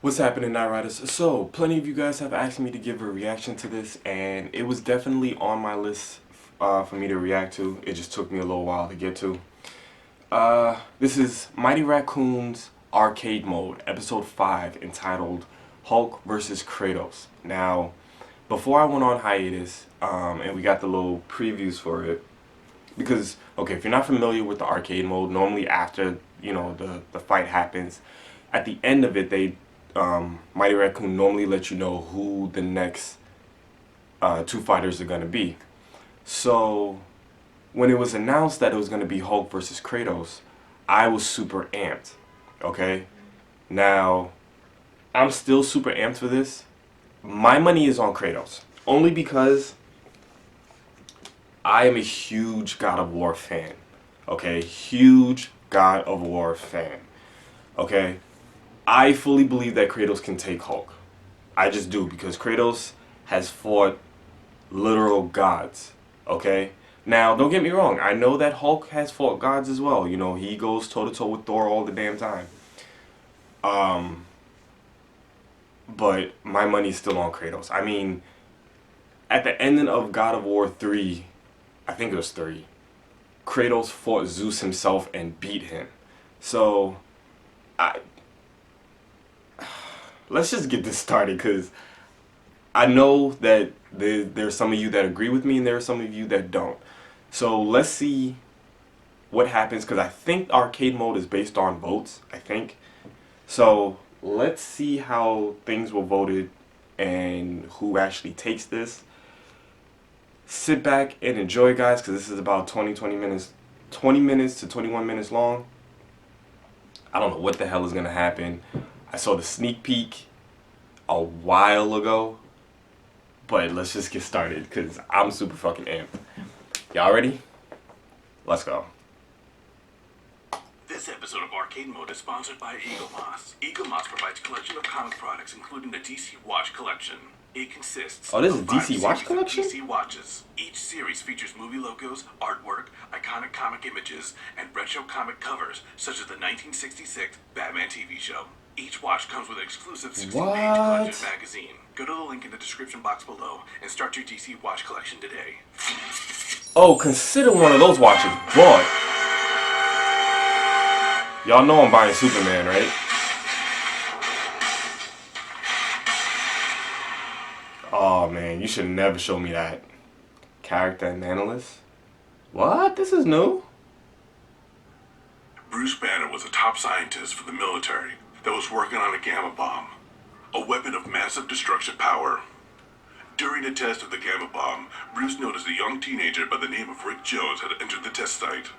What's happening, Night Riders? So, plenty of you guys have asked me to give a reaction to this, and it was definitely on my list for me to react to. It just took me a little while to get to. This is Mighty Raccoon's Arcade Mode, Episode 5, entitled Hulk vs. Kratos. Now, before I went on hiatus, and we got the little previews for it, because, okay, if you're not familiar with the arcade mode, normally after, the fight happens, at the end of it, Mighty Raccoon normally lets you know who the next two fighters are going to be. So when it was announced that it was going to be Hulk versus Kratos, I was super amped. Okay? Now, I'm still super amped for this. My money is on Kratos. Only because I am a huge God of War fan. Okay? Huge God of War fan. Okay? I fully believe that Kratos can take Hulk. I just do, because Kratos has fought literal gods. Okay? Now, don't get me wrong. I know that Hulk has fought gods as well. You know, he goes toe to toe with Thor all the damn time. But my money's still on Kratos. I mean, at the ending of God of War 3, I think it was 3, Kratos fought Zeus himself and beat him. So, I let's just get this started, because I know that there's some of you that agree with me and there are some of you that don't. So let's see what happens, because I think arcade mode is based on votes, I think. So let's see how things were voted and who actually takes this. Sit back and enjoy, guys, because this is about 20 minutes, 20 minutes to 21 minutes long. I don't know what the hell is going to happen. I saw the sneak peek a while ago, but let's just get started, because I'm super fucking amped. Y'all ready? Let's go. This episode of Arcade Mode is sponsored by Eaglemoss. Eaglemoss provides a collection of comic products, including the DC Watch collection. It consists Oh, this is of 5 DC Watch series of collection? DC Watches. Each series features movie logos, artwork, iconic comic images, and retro comic covers, such as the 1966 Batman TV show. Each watch comes with an exclusive 16-page collection magazine. Go to the link in the description box below and start your DC Watch collection today. Oh, consider one of those watches bought. Y'all know I'm buying Superman, right? Oh man, you should never show me that. Character and analyst? What? This is new? Bruce Banner was a top scientist for the military that was working on a gamma bomb, a weapon of massive destruction power. During a test of the gamma bomb, Bruce noticed a young teenager by the name of Rick Jones had entered the test site.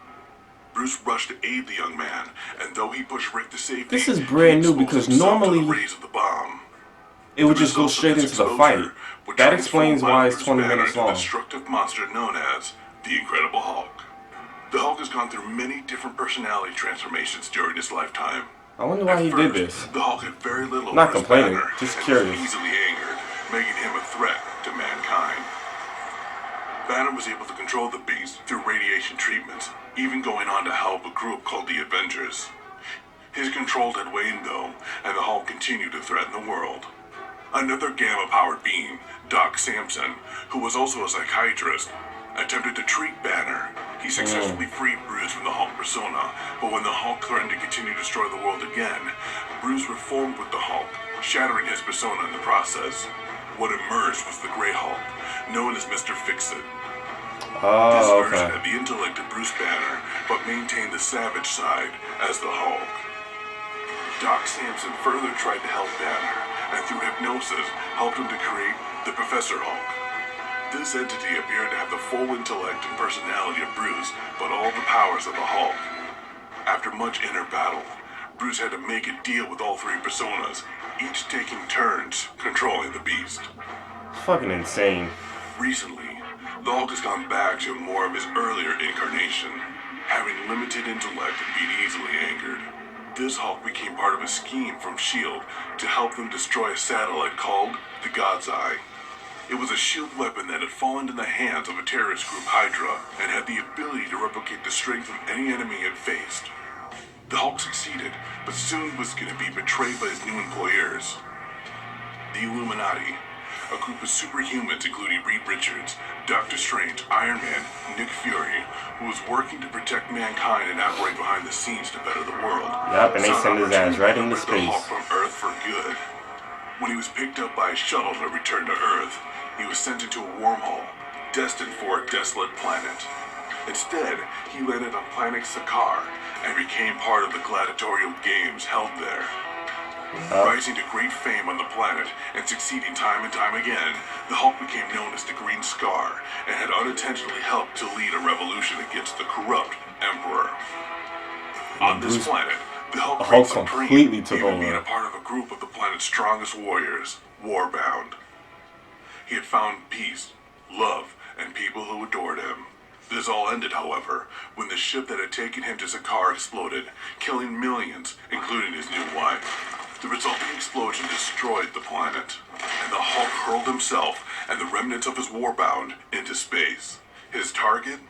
Bruce rushed to aid the young man, and though he pushed Rick to safety, This is brand new, because normally the rays of the bomb. it would just go straight into the fight. That explains why it's 20 minutes long. A destructive monster known as the Incredible Hulk. The Hulk has gone through many different personality transformations during his lifetime. I wonder why he did this. The Hulk had very little. Not complaining, just curious. Easily angered, making him a threat to mankind. Banner was able to control the beast through radiation treatments, even going on to help a group called the Avengers. His control had waned though, and the Hulk continued to threaten the world. Another gamma-powered being, Doc Samson, who was also a psychiatrist, attempted to treat Banner. He successfully freed Bruce from the Hulk persona, but when the Hulk threatened to continue to destroy the world again, Bruce reformed with the Hulk, shattering his persona in the process. What emerged was the Grey Hulk, known as Mr. Fix-It. This version had the intellect of Bruce Banner, but maintained the savage side as the Hulk. Doc Samson further tried to help Banner, and through hypnosis helped him to create the Professor Hulk. This entity appeared to have the full intellect and personality of Bruce, but all the powers of the Hulk. After much inner battle, Bruce had to make a deal with all 3 personas, each taking turns controlling the beast. Fucking insane. Recently, the Hulk has gone back to more of his earlier incarnation, having limited intellect and being easily angered. This Hulk became part of a scheme from S.H.I.E.L.D. to help them destroy a satellite called the God's Eye. It was a S.H.I.E.L.D. weapon that had fallen in the hands of a terrorist group, Hydra, and had the ability to replicate the strength of any enemy it faced. The Hulk succeeded, but soon was going to be betrayed by his new employers, the Illuminati, a group of superhumans including Reed Richards, Doctor Strange, Iron Man, Nick Fury, who was working to protect mankind and operate behind the scenes to better the world. Yep, and they send his ass right into space. The Hulk space. from Earth for good. When he was picked up by a shuttle to return to Earth, he was sent into a wormhole, destined for a desolate planet. Instead, he landed on planet Sakaar and became part of the gladiatorial games held there. Rising to great fame on the planet and succeeding time and time again, the Hulk became known as the Green Scar and had unintentionally helped to lead a revolution against the corrupt Emperor. On this planet, the Hulk completely took over. Being a part of a group of the planet's strongest warriors, Warbound. He had found peace, love, and people who adored him. This all ended, however, when the ship that had taken him to Sakaar exploded, killing millions, including his new wife. The resulting explosion destroyed the planet, and the Hulk hurled himself and the remnants of his Warbound into space. His target?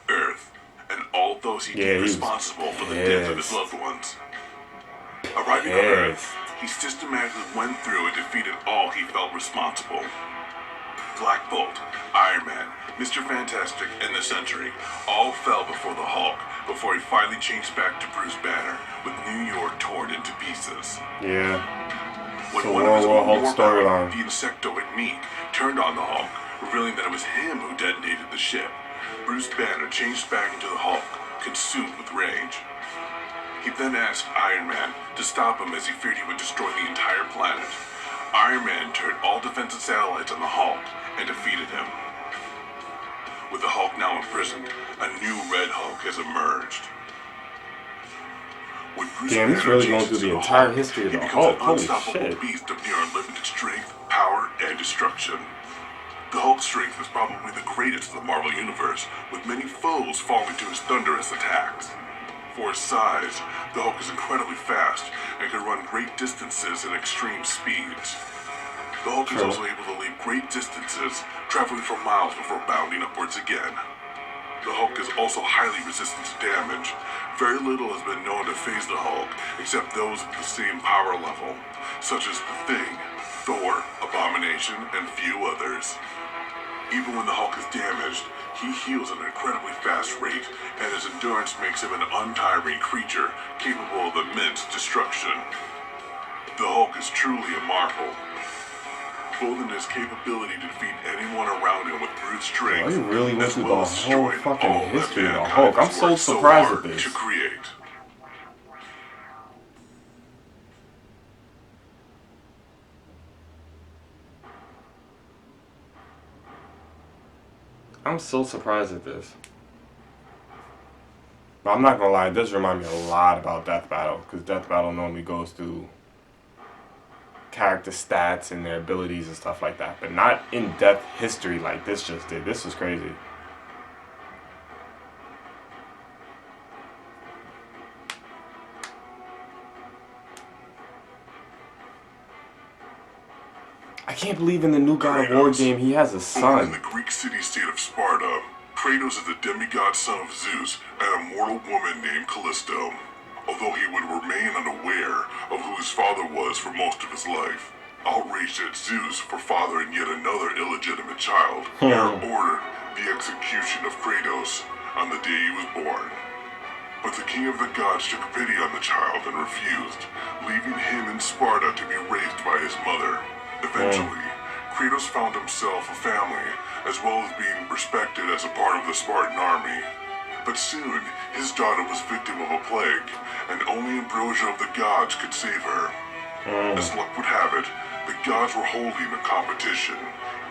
Earth, and all those he deemed responsible for the death of his loved ones. Arriving on Earth, he systematically went through and defeated all he felt responsible. Black Bolt, Iron Man, Mr. Fantastic, and the Sentry all fell before the Hulk before he finally changed back to Bruce Banner with New York torn into pieces. Yeah. When one of his own Warbound, the Insectoid Meek, turned on the Hulk, revealing that it was him who detonated the ship, Bruce Banner changed back into the Hulk, consumed with rage. He then asked Iron Man to stop him as he feared he would destroy the entire planet. Iron Man turned all defensive satellites on the Hulk and defeated him. With the Hulk now imprisoned, a new Red Hulk has emerged. Damn, he's really going through the entire history of the Hulk. Holy shit. Beast of near unlimited strength, power, and destruction. The Hulk's strength is probably the greatest in the Marvel Universe, with many foes falling to his thunderous attacks. For his size, the Hulk is incredibly fast and can run great distances at extreme speeds. The Hulk is also able to leap great distances, traveling for miles before bounding upwards again. The Hulk is also highly resistant to damage. Very little has been known to phase the Hulk, except those with the same power level, such as the Thing, Thor, Abomination, and few others. Even when the Hulk is damaged, he heals at an incredibly fast rate, and his endurance makes him an untiring creature capable of immense destruction. The Hulk is truly a marvel, both in his capability to defeat anyone around him with brute strength, he really went as through well the as whole destroying fucking all that history of the mankind Hulk. I'm has so worked surprised hard at this. to create. I'm so surprised at this. But I'm not gonna lie, it does remind me a lot about Death Battle, because Death Battle normally goes through character stats and their abilities and stuff like that, but not in-depth history like this just did. This was crazy. I can't believe in the new God of War game he has a son. In the Greek city-state of Sparta, Kratos is the demigod son of Zeus and a mortal woman named Callisto. Although he would remain unaware of who his father was for most of his life. Outraged at Zeus for fathering yet another illegitimate child, Hera ordered the execution of Kratos on the day he was born. But the king of the gods took pity on the child and refused, leaving him in Sparta to be raised by his mother. Eventually, Kratos found himself a family, as well as being respected as a part of the Spartan army. But soon, his daughter was victim of a plague, and only Ambrosia of the gods could save her. As luck would have it, the gods were holding a competition.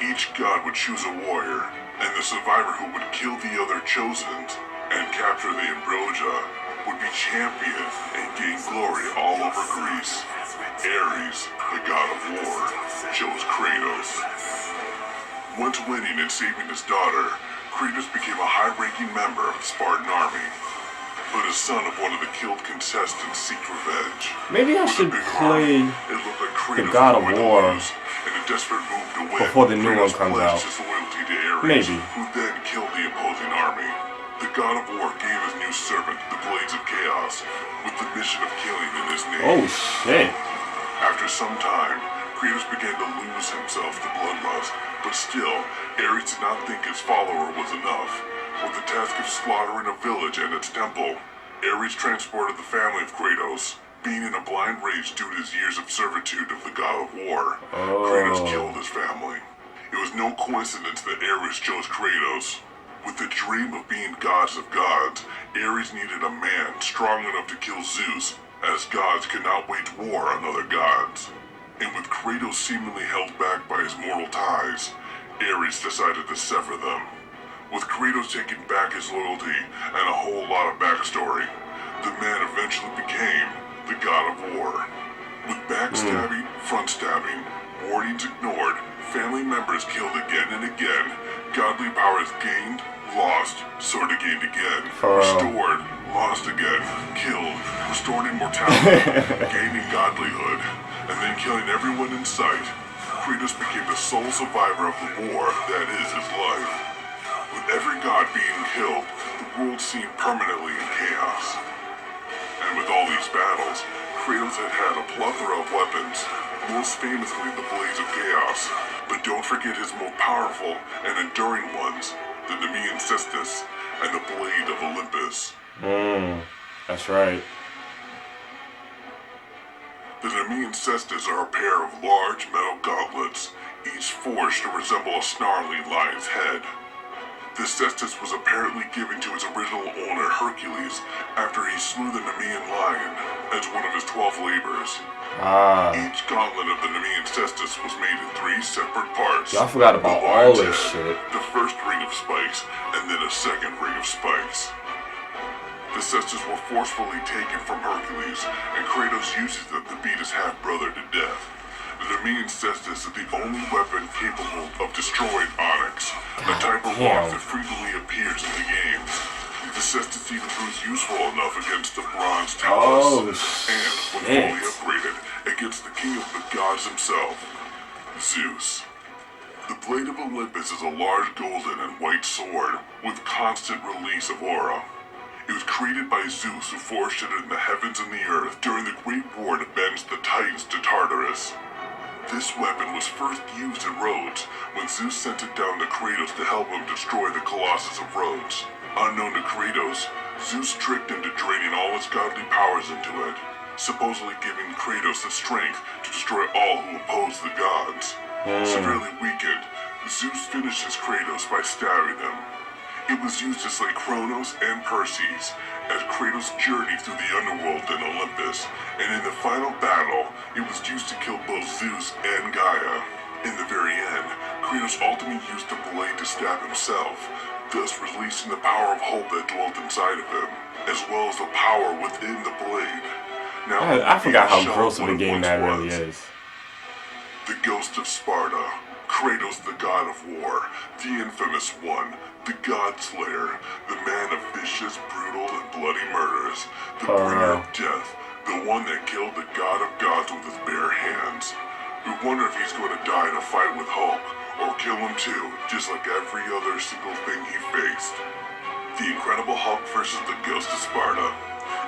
Each god would choose a warrior, and the survivor who would kill the other chosen and capture the Ambrosia would be champion and gain glory all over Greece. Ares, the god of war, chose Kratos. Once winning and saving his daughter, Kratos became a high-ranking member of the Spartan army. But as son of one of the killed contestants seek revenge. Maybe I should play the God of War before the new one comes out. Maybe. Who then killed the opposing army. The God of War gave his new servant the Blades of Chaos, with the mission of killing in his name. Oh shit. After some time, Kratos began to lose himself to bloodlust, but still, Ares did not think his follower was enough. With the task of slaughtering a village and its temple, Ares transported the family of Kratos. Being in a blind rage due to his years of servitude of the God of War, Kratos killed his family. It was no coincidence that Ares chose Kratos. With the dream of being gods of gods, Ares needed a man strong enough to kill Zeus, as gods could not wage war on other gods. And with Kratos seemingly held back by his mortal ties, Ares decided to sever them. With Kratos taking back his loyalty and a whole lot of backstory, the man eventually became the God of War. With backstabbing, front stabbing, warnings ignored, family members killed again and again, godly power is gained, lost, sort of gained again, restored, lost again, killed, restored immortality, gaining godlyhood, and then killing everyone in sight. Kratos became the sole survivor of the war that is his life. With every god being killed, the world seemed permanently in chaos. And with all these battles, Kratos had a plethora of weapons, most famously the Blades of Chaos. But don't forget his more powerful and enduring ones, the Nemean Cestus and the Blade of Olympus. That's right. The Nemean Cestus are a pair of large metal gauntlets, each forged to resemble a snarly lion's head. The cestus was apparently given to its original owner, Hercules, after he slew the Nemean lion as one of his 12 labors. Each gauntlet of the Nemean cestus was made in 3 separate parts. I forgot about all this shit. The first ring of spikes, and then a second ring of spikes. The cestus were forcefully taken from Hercules, and Kratos uses them to beat his half-brother to death. The Nemean cestus is the only weapon capable of destroying onyx, a type of rock that frequently appears in the games. The cestus even proves useful enough against the bronze Talus, and, when fully upgraded, against the king of the gods himself, Zeus. The Blade of Olympus is a large golden and white sword with constant release of aura. It was created by Zeus, who forged it in the heavens and the earth during the Great War to bend the Titans to Tartarus. This weapon was first used at Rhodes, when Zeus sent it down to Kratos to help him destroy the Colossus of Rhodes. Unknown to Kratos, Zeus tricked him to draining all his godly powers into it, supposedly giving Kratos the strength to destroy all who oppose the gods. Severely weakened, Zeus finishes Kratos by stabbing him. It was used to slay Kronos and Perseus as Kratos journeyed through the underworld in Olympus, and in the final battle, it was used to kill both Zeus and Gaia. In the very end, Kratos ultimately used the blade to stab himself, thus releasing the power of hope that dwelt inside of him, as well as the power within the blade. Now, I forgot how gross of a game that really is. The Ghost of Sparta, Kratos the God of War, the infamous one, the God Slayer, the man of vicious, brutal, and bloody murders, the bringer of death, the one that killed the God of Gods with his bare hands. We wonder if he's going to die in a fight with Hulk, or kill him too, just like every other single thing he faced. The Incredible Hulk versus the Ghost of Sparta.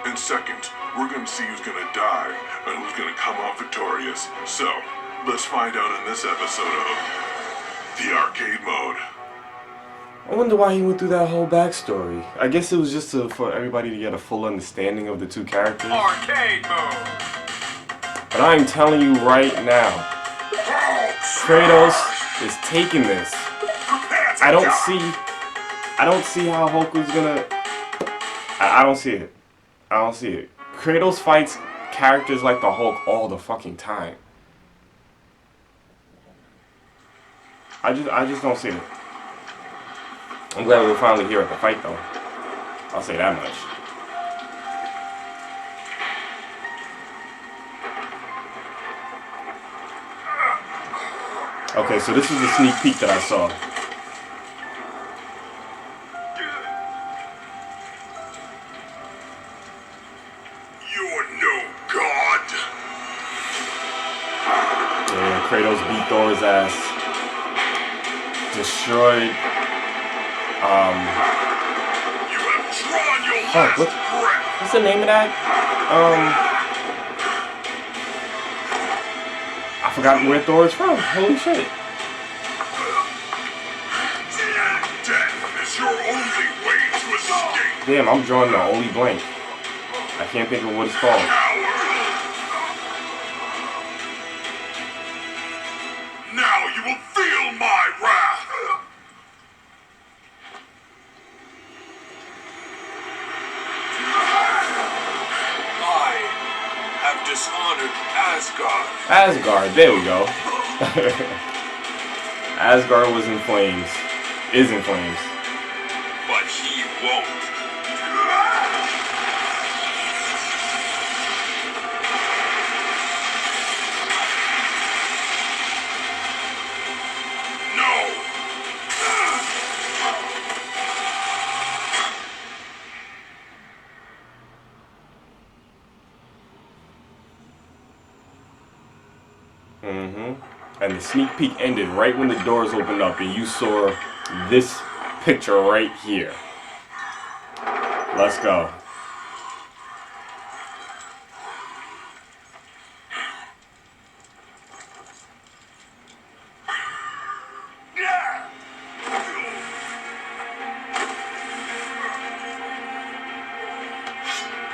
In seconds, we're going to see who's going to die, and who's going to come out victorious. So, let's find out in this episode of the Arcade Mode. I wonder why he went through that whole backstory. I guess it was just for everybody to get a full understanding of the two characters. Arcade Mode! But I'm telling you right now, Kratos is taking this. I don't see how Hulk was gonna... I don't see it. I don't see it. Kratos fights characters like the Hulk all the fucking time. I just don't see it. I'm glad we're finally here at the fight, though. I'll say that much. Okay, so this is the sneak peek that I saw. You're no god! Yeah, Kratos beat Thor's ass. Destroyed, You fuck? What's the name of that? I forgot where Thor is from. Holy shit. Death is your only way to escape. Damn, I'm drawing the only blank. I can't think of what it's called. Now you will feel my wrath. I have dishonored Asgard. Asgard, there we go. Asgard was in flames. Is in flames. But he won't. No. And the sneak peek ended right when the doors opened up and you saw this picture right here. Let's go.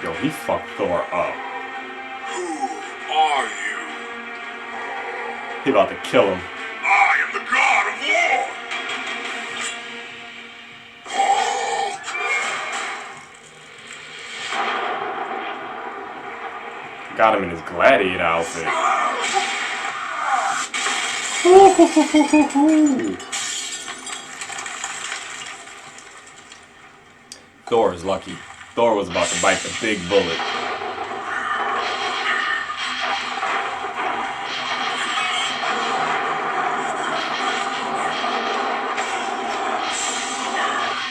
Yo, he fucked Thor up. Who are you? He about to kill him. I am the god of war. Got him in his gladiator outfit. Thor is lucky. Thor was about to bite the big bullet.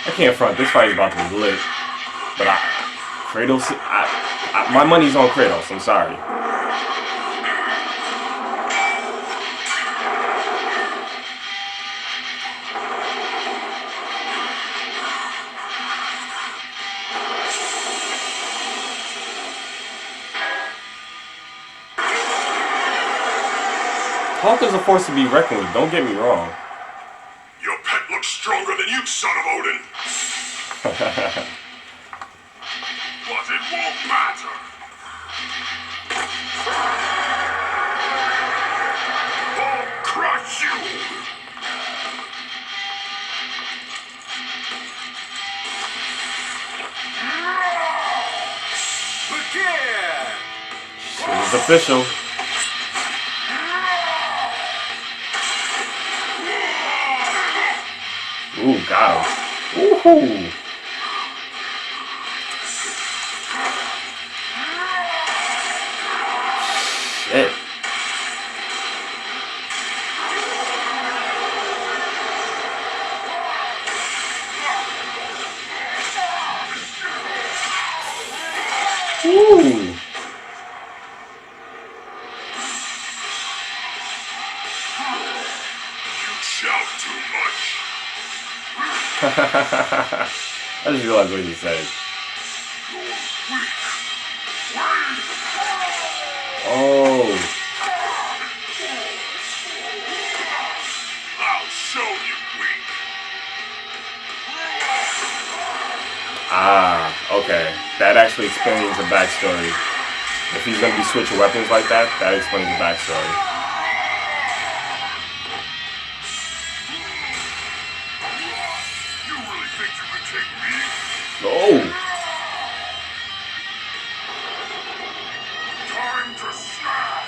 I can't front. This fight is about to be lit. But Kratos, my money's on Kratos. I'm sorry. Hulk is a force to be reckoned with. Don't get me wrong. Your pet looks stronger than you, son of Odin. But it won't matter. I'll crush you. Begin. It is official. Ooh, got him. Woohoo! Shit. Ooh. You shout too much. I just realized what you said. Oh. I'll show you weak. Ah, okay. That actually explains the backstory. If he's gonna be switching weapons like that, that explains the backstory. You really think you can take me? Oh. Time to snap.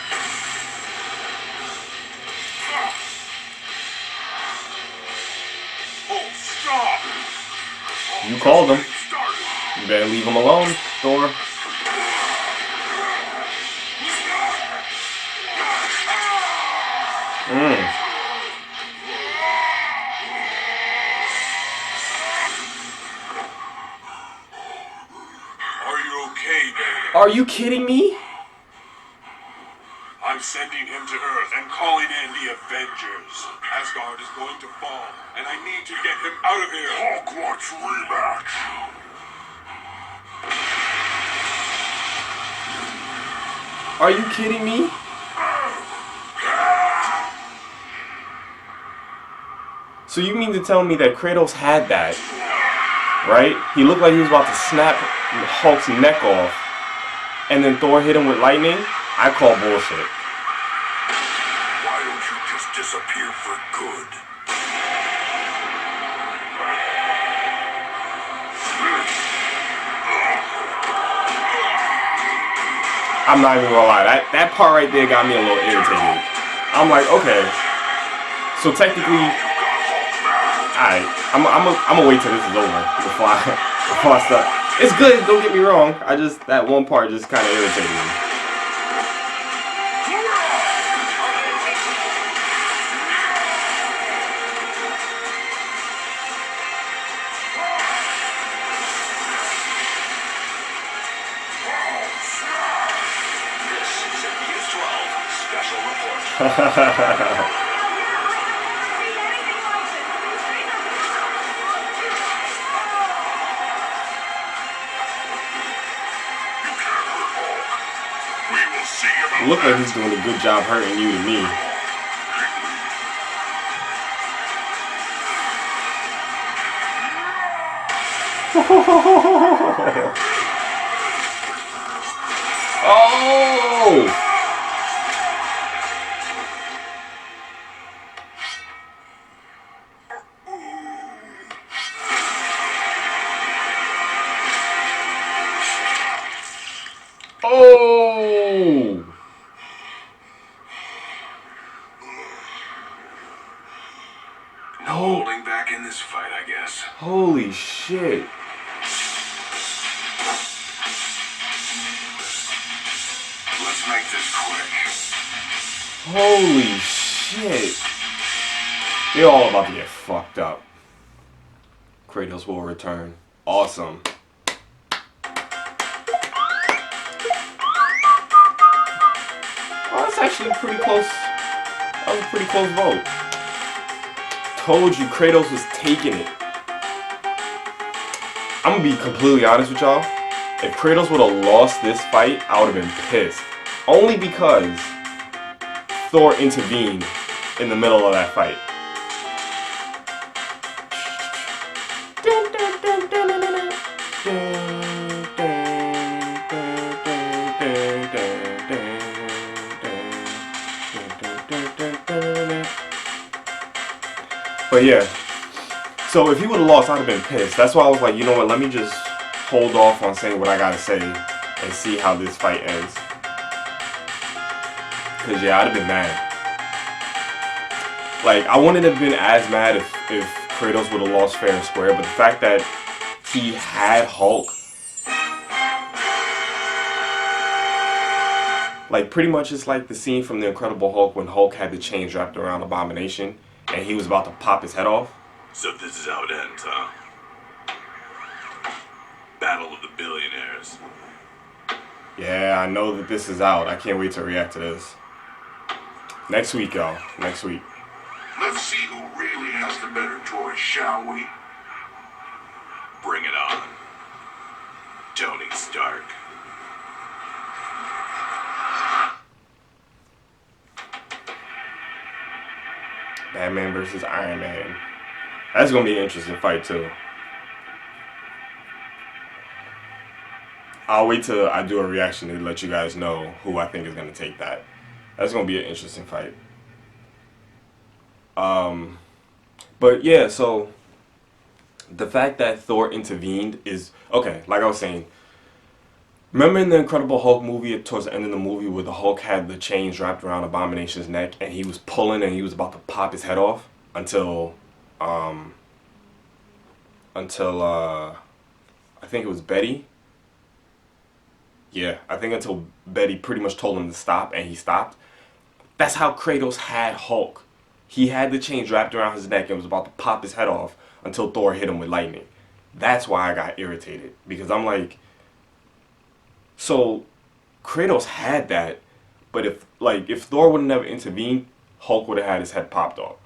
Oh, stop. You called him. Started. You better leave him alone, Thor. Are you okay, baby? Are you kidding me? I'm sending him to Earth and calling in the Avengers. Asgard is going to fall, and I need to get him out of here. Hulk wants rematch. Are you kidding me? So you mean to tell me that Kratos had that, right? He looked like he was about to snap Hulk's neck off, and then Thor hit him with lightning? I call bullshit. Why don't you just disappear for good? I'm not even gonna lie, that part right there got me a little irritated. I'm like, okay, so technically, alright, I'm gonna wait till this is over before I start. It's good, don't get me wrong. That one part just kind of irritated me. Look like he's doing a good job hurting you to me. Oh! Oh! No holding back in this fight, I guess. Holy shit. Let's make this quick. Holy shit. They're all about to get fucked up. Kratos will return. Awesome. Oh, that's actually pretty close. That was a pretty close vote. Told you Kratos was taking it. I'm gonna be completely honest with y'all. If Kratos would have lost this fight, I would have been pissed. Only because Thor intervened in the middle of that fight. But yeah, so if he would have lost, I'd have been pissed. That's why I was like, you know what, let me just hold off on saying what I gotta say and see how this fight ends. Cause yeah, I'd have been mad. Like, I wouldn't have been as mad if Kratos would have lost fair and square, but the fact that he had Hulk, like pretty much it's like the scene from The Incredible Hulk when Hulk had the chains wrapped around Abomination and he was about to pop his head off. So this is how it ends, huh? Battle of the Billionaires. Yeah, I know that this is out. I can't wait to react to this. Next week, y'all. Next week. Let's see who really has the better toy, shall we? Bring it on. Tony Stark. Batman versus Iron Man. That's gonna be an interesting fight too. I'll wait till I do a reaction to let you guys know who I think is gonna take that. That's gonna be an interesting fight. But yeah, so the fact that Thor intervened is okay. Like I was saying, remember in the Incredible Hulk movie, towards the end of the movie, where the Hulk had the chains wrapped around Abomination's neck, and he was pulling, and he was about to pop his head off until I think it was Betty. Yeah, I think until Betty pretty much told him to stop, and he stopped. That's how Kratos had Hulk. He had the chains wrapped around his neck and was about to pop his head off until Thor hit him with lightning. That's why I got irritated, because I'm like, so Kratos had that, but if Thor would have never intervened, Hulk would have had his head popped off.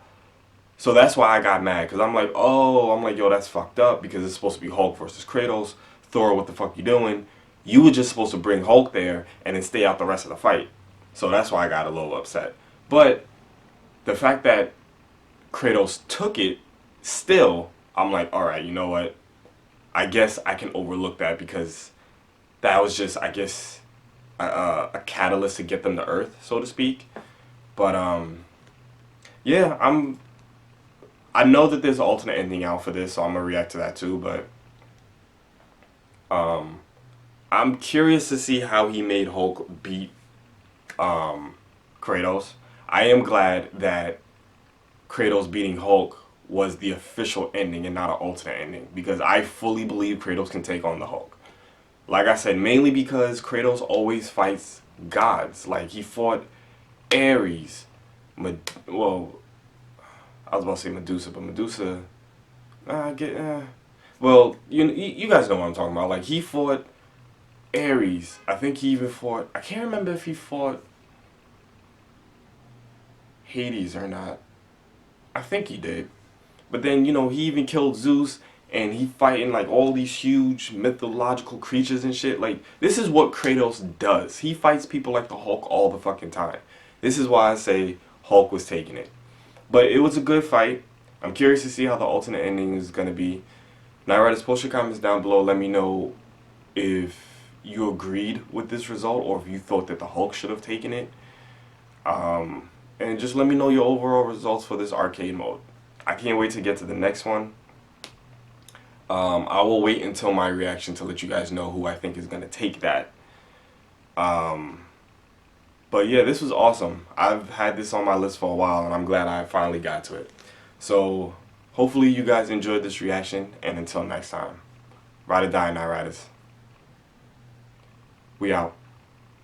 So that's why I got mad, because I'm like, yo, that's fucked up, because it's supposed to be Hulk versus Kratos. Thor, what the fuck you doing? You were just supposed to bring Hulk there and then stay out the rest of the fight. So that's why I got a little upset. But the fact that Kratos took it, still, I'm like, all right, you know what? I guess I can overlook that because that was just, I guess, a catalyst to get them to Earth, so to speak. But yeah, I know that there's an alternate ending out for this, so I'm gonna react to that too. But I'm curious to see how he made Hulk beat Kratos. I am glad that Kratos beating Hulk was the official ending and not an alternate ending because I fully believe Kratos can take on the Hulk. Like I said, mainly because Kratos always fights gods. Like he fought Ares. Well, I was about to say Medusa, but Medusa, well, you guys know what I'm talking about. Like he fought Ares. I think he even fought. I can't remember if he fought Hades or not. I think he did. But then he even killed Zeus, and he fighting like all these huge mythological creatures and shit. Like this is what Kratos does. He fights people like the Hulk all the fucking time. This is why I say Hulk was taking it. But it was a good fight. I'm curious to see how the alternate ending is gonna be. Now, writers, post your comments down below. Let me know if you agreed with this result or if you thought that the Hulk should have taken it. And just let me know your overall results for this arcade mode. I can't wait to get to the next one. I will wait until my reaction to let you guys know who I think is going to take that. But yeah, this was awesome. I've had this on my list for a while, and I'm glad I finally got to it. So hopefully you guys enjoyed this reaction, and until next time, ride or die, Night Riders. We out.